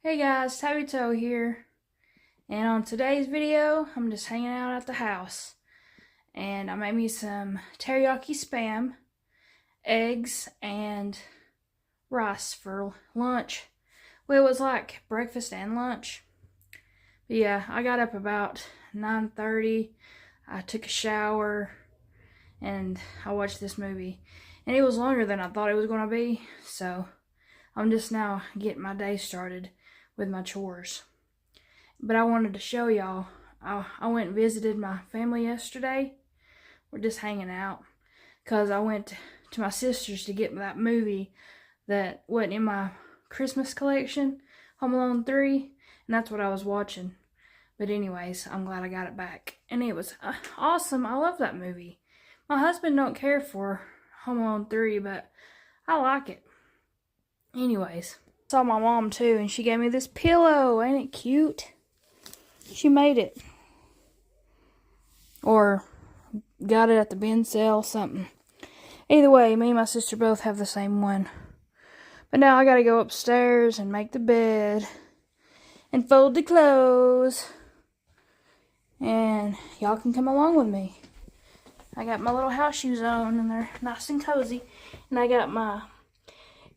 Hey guys, Tabby Toe here, and on today's video, I'm just hanging out at the house, and I made me some teriyaki spam, eggs, and rice for lunch. Well, it was like breakfast and lunch. But yeah, I got up about 9:30, I took a shower, and I watched this movie, and it was longer than I thought it was going to be, so I'm just now getting my day started with my chores. But I wanted to show y'all, I went and visited my family yesterday. We're just hanging out because I went to my sister's to get that movie that wasn't in my Christmas collection, Home Alone 3, and that's what I was watching. But anyways, I'm glad I got it back, and it was awesome. I love that movie. My husband don't care for Home Alone 3, but I like it. Anyways, I saw my mom too, and she gave me this pillow. Ain't it cute? She made it. Or got it at the bin sale, something. Either way, me and my sister both have the same one. But now I gotta go upstairs and make the bed and fold the clothes. And y'all can come along with me. I got my little house shoes on, and they're nice and cozy. And I got my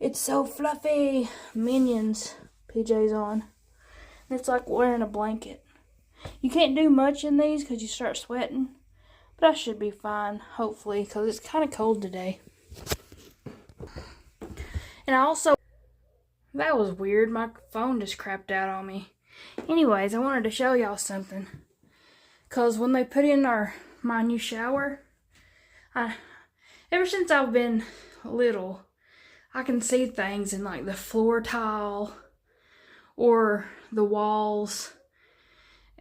It's So Fluffy Minions PJs on. And it's like wearing a blanket. You can't do much in these because you start sweating. But I should be fine, hopefully, because it's kind of cold today. And I also... That was weird. My phone just crapped out on me. Anyways, I wanted to show y'all something. Because when they put in my new shower, ever since I've been little, I can see things in like the floor tile or the walls,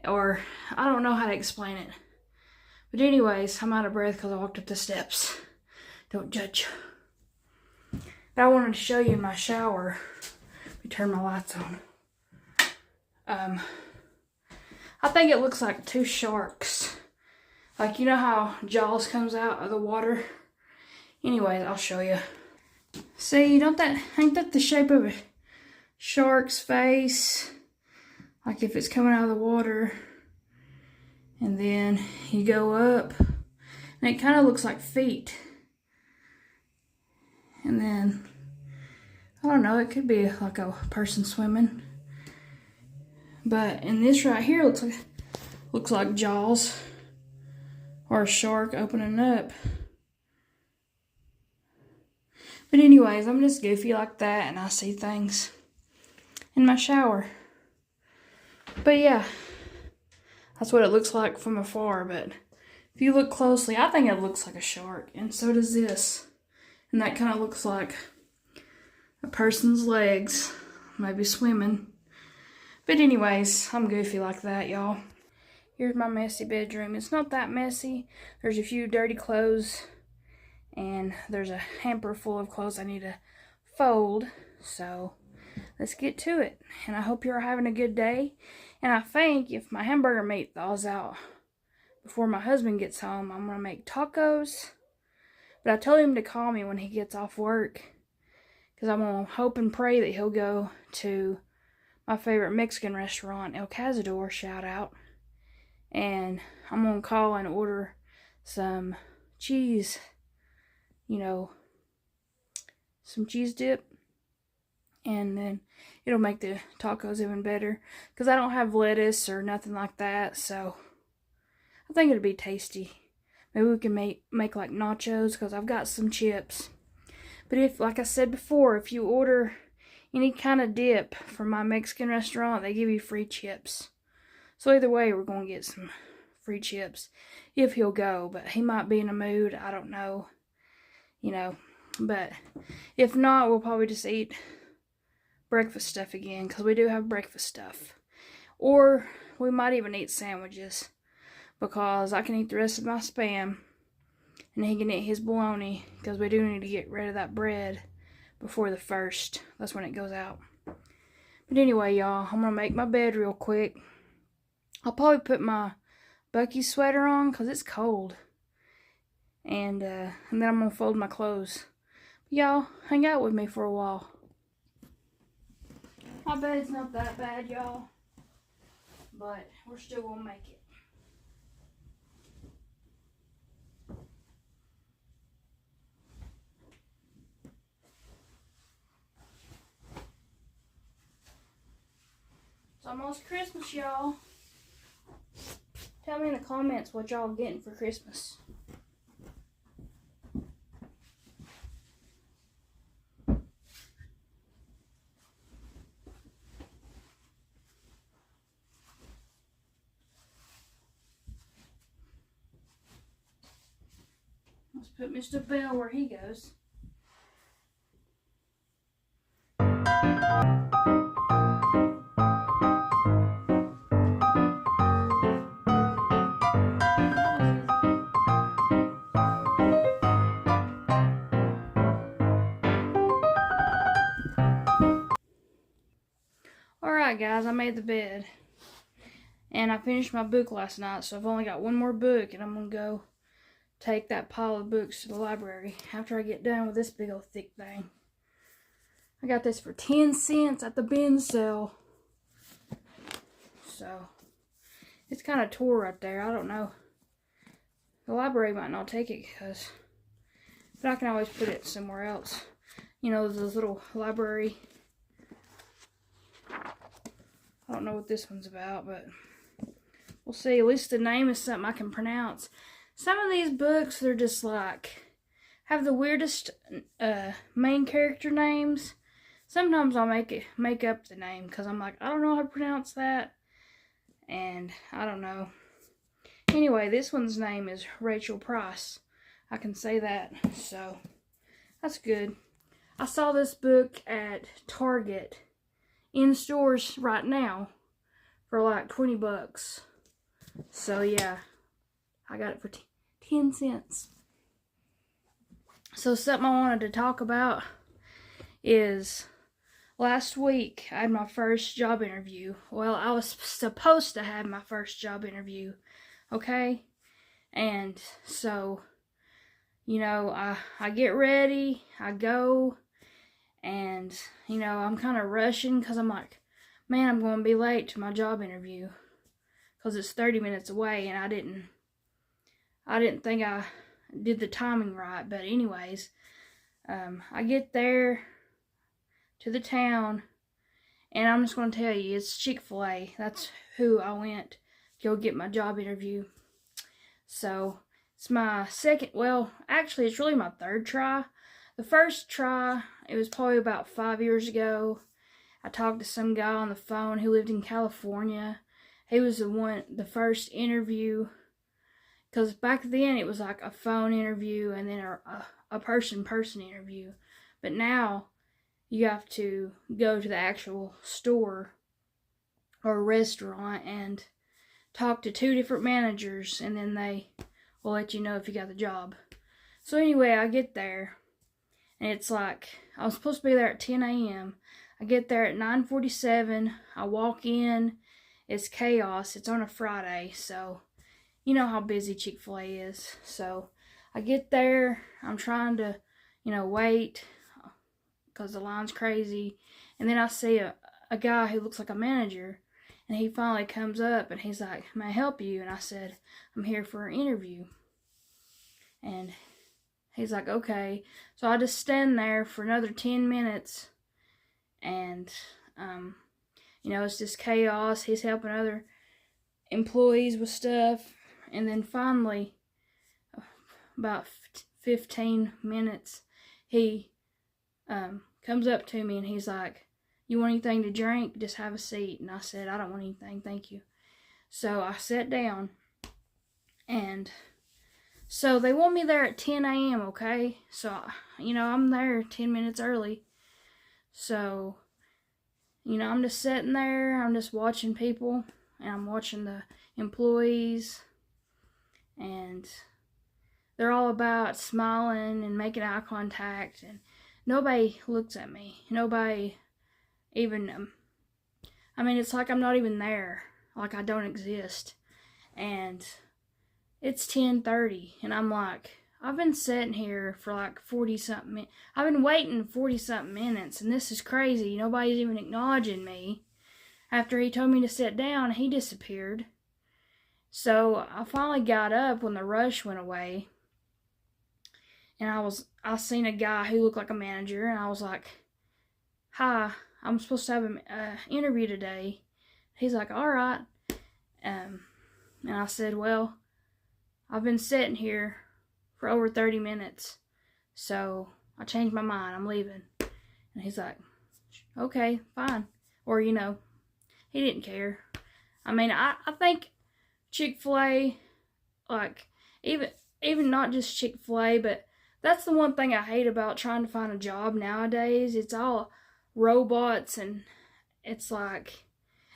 or I don't know how to explain it. But anyways, I'm out of breath because I walked up the steps. Don't judge. But I wanted to show you my shower. Let me turn my lights on. I think it looks like two sharks. Like, you know how Jaws comes out of the water? Anyways, I'll show you. See, ain't that the shape of a shark's face? Like if it's coming out of the water. And then you go up, and it kind of looks like feet. And then, I don't know, it could be like a person swimming. But in this right here looks like Jaws, or a shark opening up. But anyways, I'm just goofy like that, and I see things in my shower. But yeah, that's what it looks like from afar. But if you look closely, I think it looks like a shark, and so does this. And that kind of looks like a person's legs, maybe swimming. But anyways, I'm goofy like that, y'all. Here's my messy bedroom. It's not that messy. There's a few dirty clothes, and there's a hamper full of clothes I need to fold. So let's get to it. And I hope you're having a good day. And I think if my hamburger meat thaws out before my husband gets home, I'm going to make tacos. But I told him to call me when he gets off work, because I'm going to hope and pray that he'll go to my favorite Mexican restaurant, El Cazador, shout out. And I'm going to call and order some cheese, some cheese dip. And then it'll make the tacos even better, because I don't have lettuce or nothing like that. So I think it'll be tasty. Maybe we can make like nachos, because I've got some chips. But if, like I said before, if you order any kind of dip from my Mexican restaurant, they give you free chips. So either way, we're going to get some free chips if he'll go. But he might be in a mood. I don't know. But if not, we'll probably just eat breakfast stuff again, because we do have breakfast stuff. Or we might even eat sandwiches, because I can eat the rest of my Spam, and he can eat his bologna, because we do need to get rid of that bread before the 1st. That's when it goes out. But anyway, y'all, I'm going to make my bed real quick. I'll probably put my Bucky sweater on, because it's cold. And then I'm going to fold my clothes. Y'all, hang out with me for a while. I bet it's not that bad, y'all. But we're still gonna make it. It's almost Christmas, y'all. Tell me in the comments what y'all getting for Christmas. Let's put Mr. Bell where he goes. Alright guys, I made the bed. And I finished my book last night, so I've only got one more book, and I'm going to go take that pile of books to the library after I get done with this big old thick thing. I got this for 10 cents at the bin sale. So, it's kind of tore right there. I don't know. The library might not take it, but I can always put it somewhere else. You know, those little library. I don't know what this one's about, but we'll see. At least the name is something I can pronounce. Some of these books, they're just like, have the weirdest main character names. Sometimes I'll make up the name because I'm like, I don't know how to pronounce that. And I don't know. Anyway, this one's name is Rachel Price. I can say that, so that's good. I saw this book at Target in stores right now for like 20 bucks. So yeah, I got it for 10 cents. So something I wanted to talk about is last week I had my first job interview. Well, I was supposed to have my first job interview, okay? And so, you know, I get ready, I go, and, you know, I'm kind of rushing because I'm like, man, I'm going to be late to my job interview because it's 30 minutes away, and I didn't think I did the timing right. But anyways, I get there to the town, and I'm just going to tell you, it's Chick-fil-A. That's who I went to go get my job interview. So it's my second, well, actually it's really my third try. The first try, it was probably about 5 years ago. I talked to some guy on the phone who lived in California. He was the first interview, because back then it was like a phone interview and then a person-person interview. But now you have to go to the actual store or restaurant and talk to 2 different managers, and then they will let you know if you got the job. So anyway, I get there, and it's like, I was supposed to be there at 10 a.m. I get there at 9:47. I walk in. It's chaos. It's on a Friday, so you know how busy Chick-fil-A is. So I get there. I'm trying to, you know, wait because the line's crazy. And then I see a guy who looks like a manager, and he finally comes up and he's like, "May I help you?" And I said, "I'm here for an interview." And he's like, "Okay." So I just stand there for another 10 minutes, and you know, it's just chaos. He's helping other employees with stuff, and then finally, about 15 minutes, he comes up to me and he's like, "You want anything to drink? Just have a seat." And I said, "I don't want anything, thank you." So I sat down, and so they want me there at 10 a.m., okay? So, you know, I'm there 10 minutes early. So, you know, I'm just sitting there, I'm just watching people, and I'm watching the employees, and they're all about smiling and making eye contact, and nobody looks at me. Nobody even, I mean, it's like I'm not even there, like I don't exist. And it's 10:30, and I'm like, I've been sitting here for like 40-something minutes. I've been waiting 40-something minutes, and this is crazy. Nobody's even acknowledging me. After he told me to sit down, he disappeared. So I finally got up when the rush went away. And I seen a guy who looked like a manager, and I was like, "Hi, I'm supposed to have an interview today." He's like, "All right." And I said, "Well, I've been sitting here for over 30 minutes, so I changed my mind. I'm leaving." And he's like, "Okay, fine." Or, he didn't care. I mean, I think Chick-fil-A, like, even not just Chick-fil-A, but that's the one thing I hate about trying to find a job nowadays. It's all robots, and it's like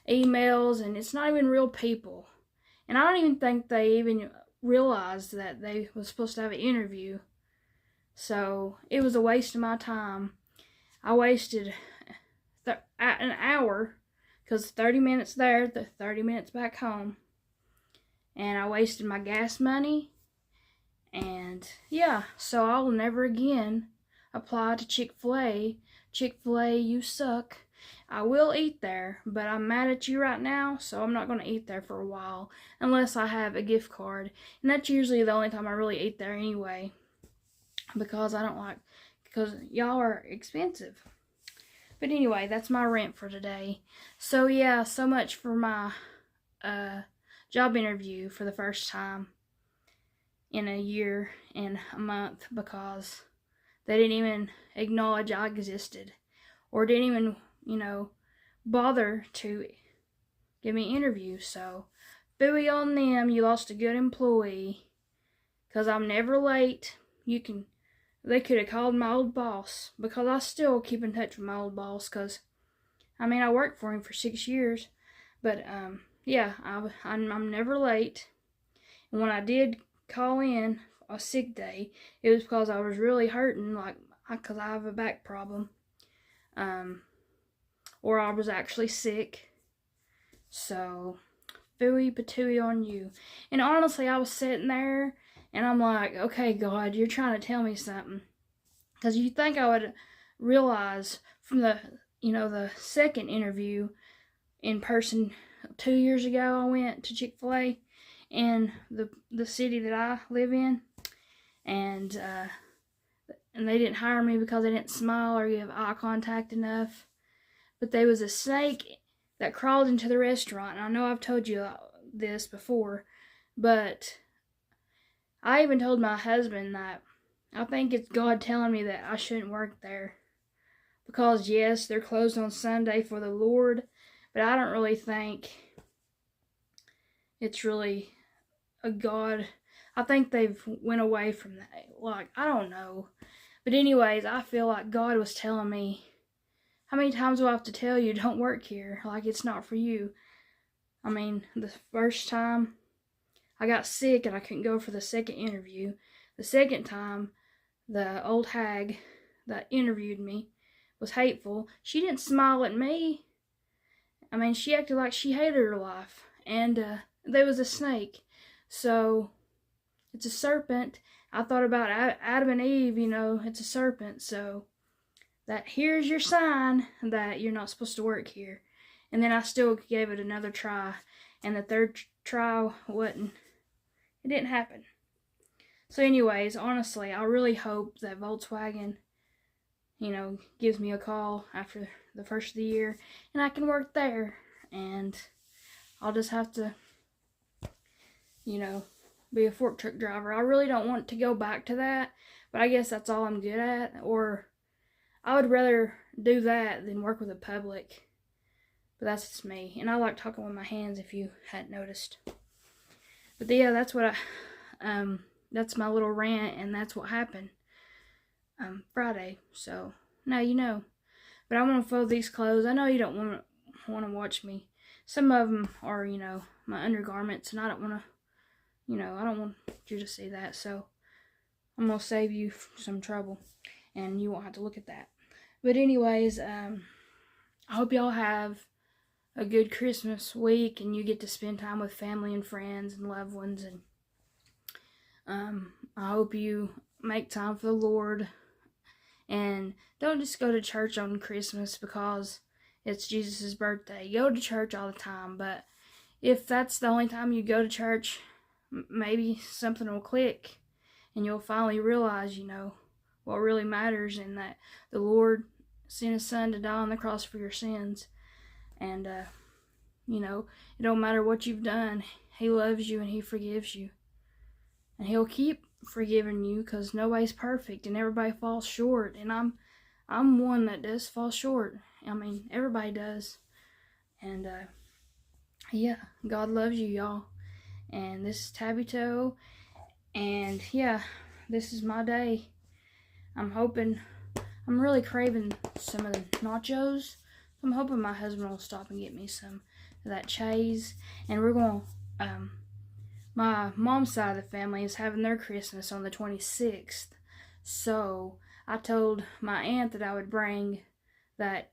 emails, and it's not even real people. And I don't even think they even realized that they was supposed to have an interview. So it was a waste of my time. I wasted an hour, because 30 minutes there, 30 minutes back home. And I wasted my gas money. And yeah, so I'll never again apply to Chick-fil-A. Chick-fil-A, you suck. I will eat there, but I'm mad at you right now, so I'm not going to eat there for a while unless I have a gift card. And that's usually the only time I really eat there anyway, because y'all are expensive. But anyway, that's my rant for today. So yeah, so much for my job interview for the first time in a year and a month, because they didn't even acknowledge I existed, or didn't even, bother to give me an interview. So, booey on them, you lost a good employee, because I'm never late. They could have called my old boss, because I still keep in touch with my old boss, because, I worked for him for 6 years, but, yeah, I'm never late. And when I did call in a sick day, it was because I was really hurting, because I have a back problem, or I was actually sick. So, phooey patooey on you. And honestly, I was sitting there, and I'm like, okay, God, you're trying to tell me something. Because you think I would realize from the second interview in person 2 years ago, I went to Chick-fil-A in the city that I live in, and they didn't hire me because I didn't smile or give eye contact enough. But there was a snake that crawled into the restaurant, and I know I've told you this before, but I even told my husband that I think it's God telling me that I shouldn't work there, because yes, they're closed on Sunday for the Lord, but I don't really think it's really a God. I think they've went away from that. I don't know. But anyways, I feel like God was telling me, how many times do I have to tell you, don't work here? It's not for you. The first time I got sick and I couldn't go for the second interview. The second time, the old hag that interviewed me was hateful. She didn't smile at me. She acted like she hated her life. And there was a snake. So, it's a serpent. I thought about Adam and Eve, it's a serpent. So, that here's your sign that you're not supposed to work here. And then I still gave it another try. And the third try it didn't happen. So anyways, honestly, I really hope that Volkswagen, gives me a call after the first of the year, and I can work there. And I'll just have to, be a fork truck driver. I really don't want to go back to that, but I guess that's all I'm good at. Or I would rather do that than work with the public. But that's just me. And I like talking with my hands, if you hadn't noticed. But yeah, that's what that's my little rant, and that's what happened Friday. So now you know. But I'm going to fold these clothes. I know you don't want to watch me. Some of them are, my undergarments, and I don't want to, I don't want you to see that. So I'm going to save you some trouble, and you won't have to look at that. But anyways, I hope y'all have a good Christmas week, and you get to spend time with family and friends and loved ones. And I hope you make time for the Lord, and don't just go to church on Christmas because it's Jesus' birthday. Go to church all the time, but if that's the only time you go to church, maybe something will click and you'll finally realize, what really matters, and that the Lord sent His Son to die on the cross for your sins. And, it don't matter what you've done. He loves you and He forgives you. And He'll keep forgiving you because nobody's perfect and everybody falls short. And I'm one that does fall short. I mean, everybody does. And, yeah, God loves you, y'all. And this is Tabby Toe. And, yeah, this is my day. I'm really craving some of the nachos. I'm hoping my husband will stop and get me some of that cheese. And we're going to, my mom's side of the family is having their Christmas on the 26th. So I told my aunt that I would bring that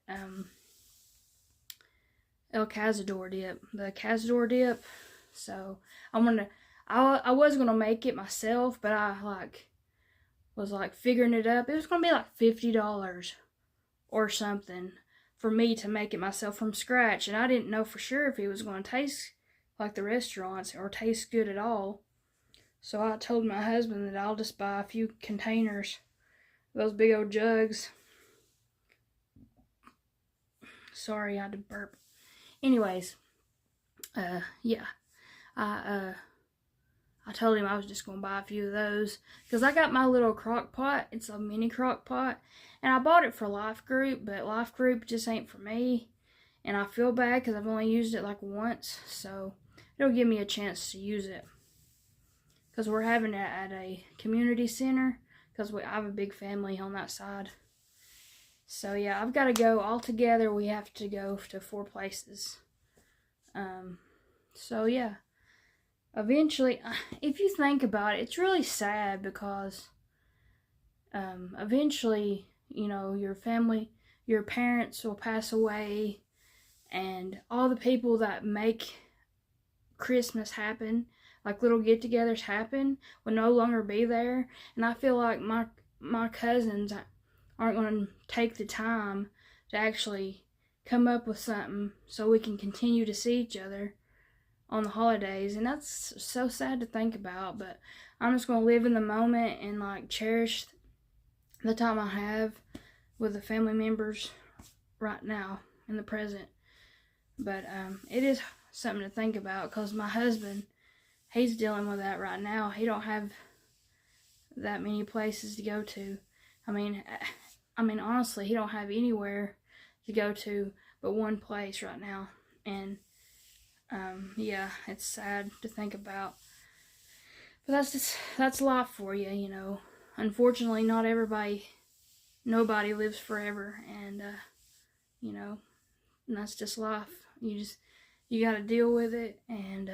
El Cazador dip, the Cazador dip. So I was gonna make it myself, but I was figuring it up. It was gonna be like $50 or something for me to make it myself from scratch, and I didn't know for sure if it was gonna taste like the restaurants or taste good at all. So I told my husband that I'll just buy a few containers, those big old jugs. Sorry, I had to burp. Anyways, yeah, I told him I was just gonna buy a few of those because I got my little crock pot. It's a mini crock pot, and I bought it for Life Group, but Life Group just ain't for me, and I feel bad because I've only used it once, so it'll give me a chance to use it because we're having it at a community center because I have a big family on that side. So yeah, I've got to go all together. We have to go to 4 places. So yeah, eventually, if you think about it, it's really sad because eventually, your family, your parents will pass away, and all the people that make Christmas happen, like little get-togethers happen, will no longer be there. And I feel like my cousins aren't going to take the time to actually come up with something so we can continue to see each other on the holidays. And that's so sad to think about, but I'm just going to live in the moment and cherish the time I have with the family members right now in the present. But it is something to think about because my husband, he's dealing with that right now. He don't have that many places to go to. I mean, honestly, he don't have anywhere to go to but one place right now. And, yeah, it's sad to think about. But that's life for you, Unfortunately, nobody lives forever. And, and that's just life. You gotta deal with it. And,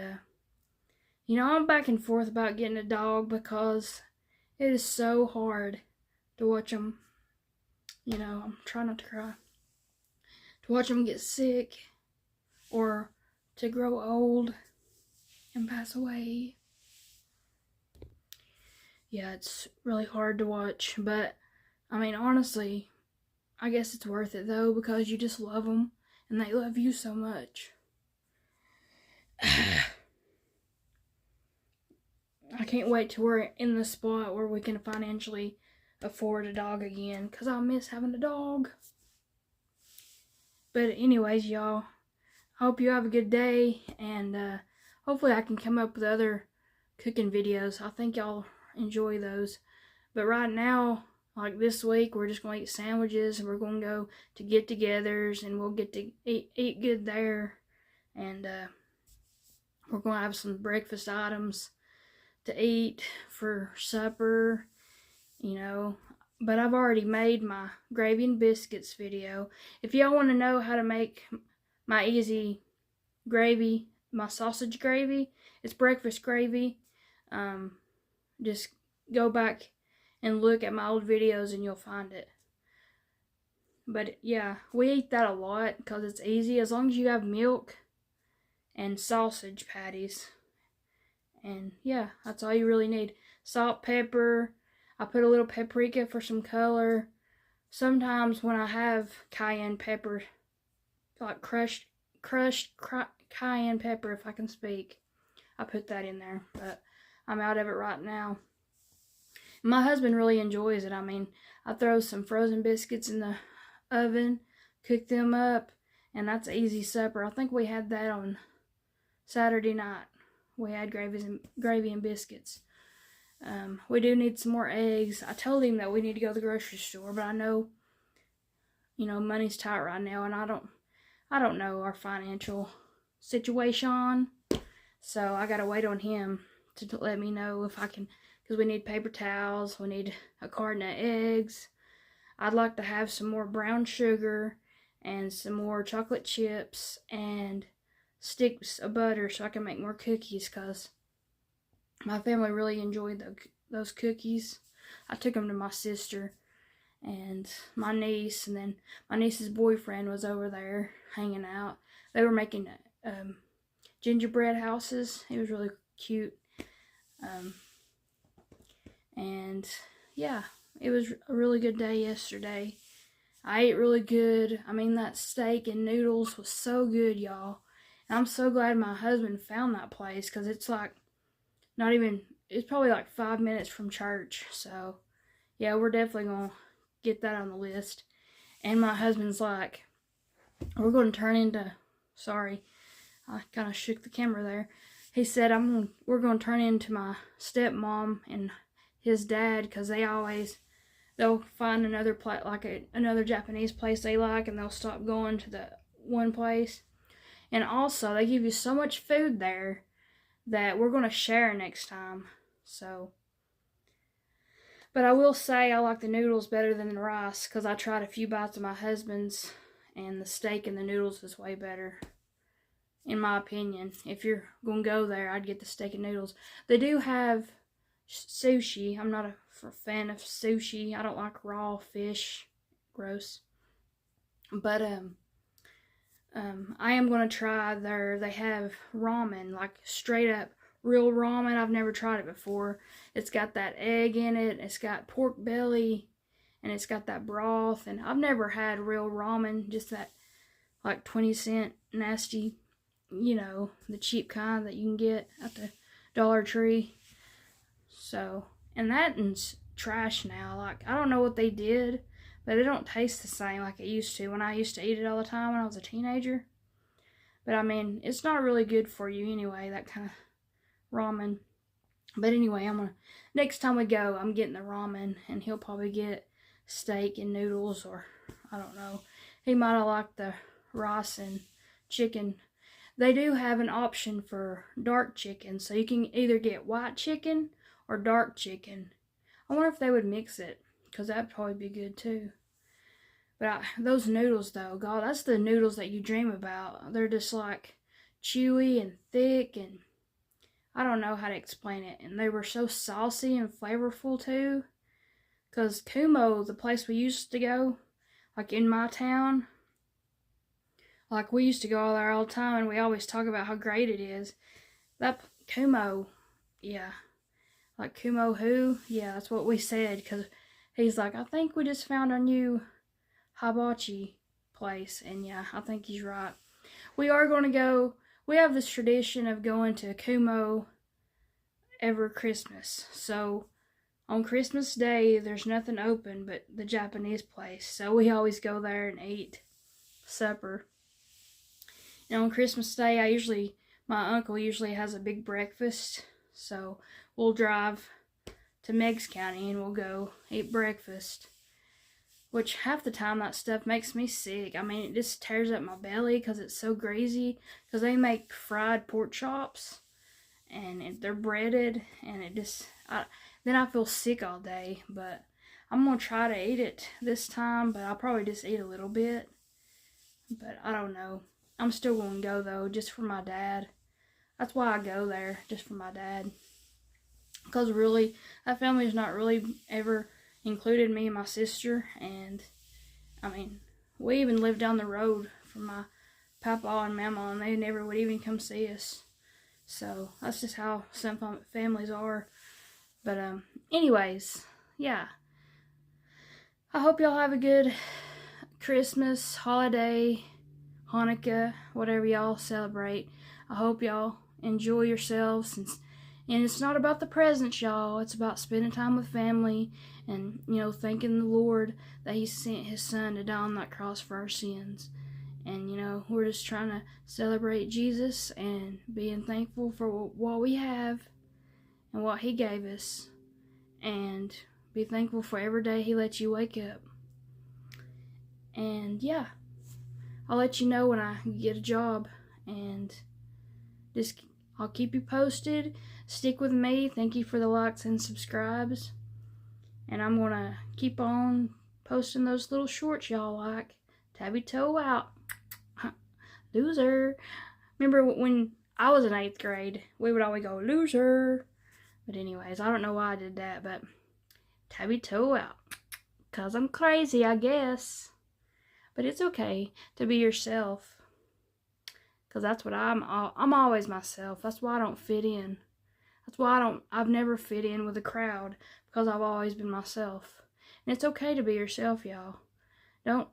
I'm back and forth about getting a dog because it is so hard to watch them. I'm trying not to cry. To watch them get sick or to grow old and pass away. Yeah, it's really hard to watch, but honestly, I guess it's worth it though because you just love them and they love you so much. I can't wait till we're in the spot where we can financially afford a dog again because I miss having a dog. But anyways, y'all, I hope you have a good day, and hopefully I can come up with other cooking videos. I think y'all enjoy those. But right now, this week, we're just going to eat sandwiches, and we're going to go to get-togethers, and we'll get to eat good there. And we're going to have some breakfast items to eat for supper, But I've already made my gravy and biscuits video. If y'all want to know how to make my easy gravy, my sausage gravy, it's breakfast gravy. Just go back and look at my old videos and you'll find it. But yeah, we eat that a lot because it's easy as long as you have milk and sausage patties. And yeah, that's all you really need. salt, pepper. I put a little paprika for some color. Sometimes when I have cayenne pepper, like crushed cayenne pepper, if I can speak, I put that in there. But I'm out of it right now. My husband really enjoys it. I mean, I throw some frozen biscuits in the oven, cook them up, and that's an easy supper. I think we had that on Saturday night. We had gravy and biscuits. We do need some more eggs. I told him that we need to go to the grocery store, but I know, money's tight right now, and I don't know our financial situation, so I gotta wait on him to let me know if I can, because we need paper towels, we need a carton of eggs. I'd like to have some more brown sugar and some more chocolate chips and sticks of butter so I can make more cookies, because my family really enjoyed those cookies. I took them to my sister and my niece, and then my niece's boyfriend was over there hanging out. They were making gingerbread houses. It was really cute. And yeah, it was a really good day yesterday. I ate really good. I mean, that steak and noodles was so good, y'all. And I'm so glad my husband found that place, because it's like it's probably like 5 minutes from church. So yeah, we're definitely gonna get that on the list. And my husband's like, we're gonna turn into, sorry, I kind of shook the camera there. He said, we're gonna turn into my stepmom and his dad, because they'll find another place, like another Japanese place they like, and they'll stop going to the one place. And also, they give you so much food there that we're going to share next time. So, but I will say I like the noodles better than the rice, because I tried a few bites of my husband's, and the steak and the noodles is way better, in my opinion. If you're going to go there, I'd get the steak and noodles. They do have sushi. I'm not a fan of sushi. I don't like raw fish. Gross. But I am going to try they have ramen, like straight up real ramen. I've never tried it before. It's got that egg in it. It's got pork belly, and it's got that broth. And I've never had real ramen, just that like 20-cent nasty, the cheap kind that you can get at the Dollar Tree. So, and that's trash now. Like, I don't know what they did, but it don't taste the same like it used to when I used to eat it all the time when I was a teenager. But I mean, it's not really good for you anyway, that kind of ramen. But anyway, next time we go, I'm getting the ramen, and he'll probably get steak and noodles, or I don't know. He might have liked the rice and chicken. They do have an option for dark chicken, so you can either get white chicken or dark chicken. I wonder if they would mix it, because that'd probably be good too. But those noodles, though, God, that's the noodles that you dream about. They're just like chewy and thick, and I don't know how to explain it. And they were so saucy and flavorful too. Because Kumo, the place we used to go, like in my town, like we used to go there all the time, and we always talk about how great it is. That Kumo, yeah. Like Kumo who? Yeah, that's what we said, because he's like, I think we just found our new hibachi place. And yeah, I think he's right. We are going to go, we have this tradition of going to Kumo every Christmas. So on Christmas Day, there's nothing open but the Japanese place. So we always go there and eat supper. And on Christmas Day, my uncle usually has a big breakfast. So we'll drive to Meigs County and we'll go eat breakfast. Which half the time that stuff makes me sick. I mean, it just tears up my belly because it's so greasy. Because they make fried pork chops, and they're breaded, and then I feel sick all day. But I'm going to try to eat it this time, but I'll probably just eat a little bit. But I don't know. I'm still going to go, though, just for my dad. That's why I go there, just for my dad. Because really, that family's not really ever included me and my sister. And, I mean, we even lived down the road from my papa and mama, and they never would even come see us. So, that's just how some families are. But anyways, yeah. I hope y'all have a good Christmas, holiday, Hanukkah, whatever y'all celebrate. I hope y'all enjoy yourselves. And it's not about the presents, y'all. It's about spending time with family and, thanking the Lord that He sent His Son to die on that cross for our sins. And, we're just trying to celebrate Jesus and being thankful for what we have and what He gave us. And be thankful for every day He lets you wake up. And, yeah. I'll let you know when I get a job, and I'll keep you posted. Stick with me. Thank you for the likes and subscribes. And I'm going to keep on posting those little shorts y'all like. Tabby toe out. Loser. Remember when I was in 8th grade, we would always go, loser. But anyways, I don't know why I did that, but tabby toe out. 'Cause I'm crazy, I guess. But it's okay to be yourself. Because that's what I'm always myself. That's why I don't fit in. That's why I've never fit in with a crowd. Because I've always been myself. And it's okay to be yourself, y'all. Don't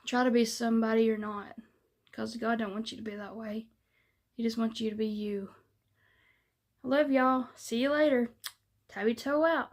try to be somebody you're not. Because God don't want you to be that way. He just wants you to be you. I love y'all. See you later. Tabby toe out.